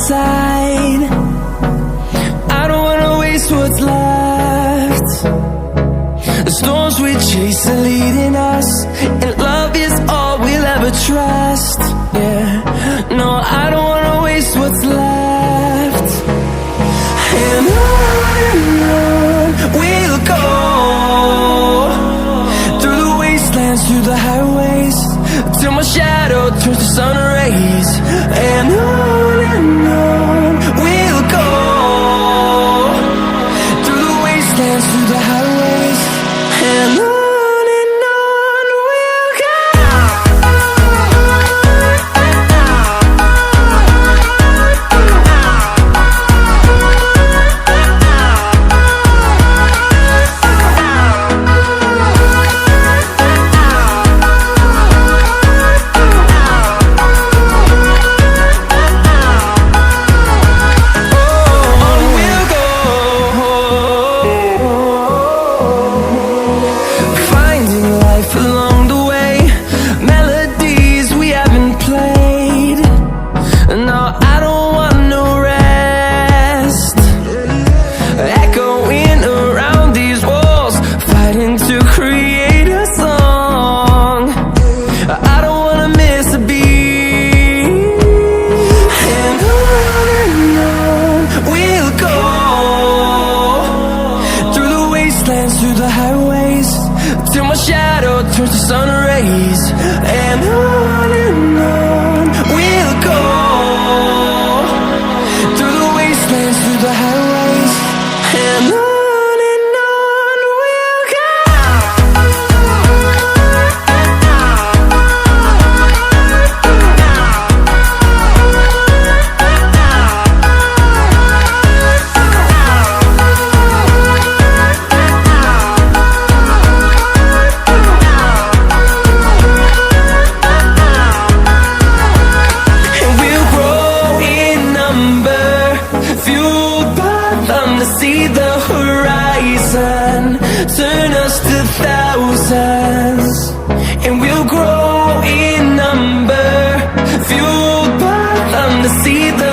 side. I don't wanna waste what's left. The storms we chase are leading us, and love is all we'll ever trust. Yeah, no, I don't wanna waste what's left. And on we'll go, through the wastelands, through the highways, till my shadow turns to sun rays. And on we'll go, through the wastelands, through the highways, and on we'll go. Through the highways, till my shadow turns to sun rays. And on we'll go, through the wastelands, through the highways, and on we'll go. See the horizon, turn us to thousands, and we'll grow in number, fueled by them to see the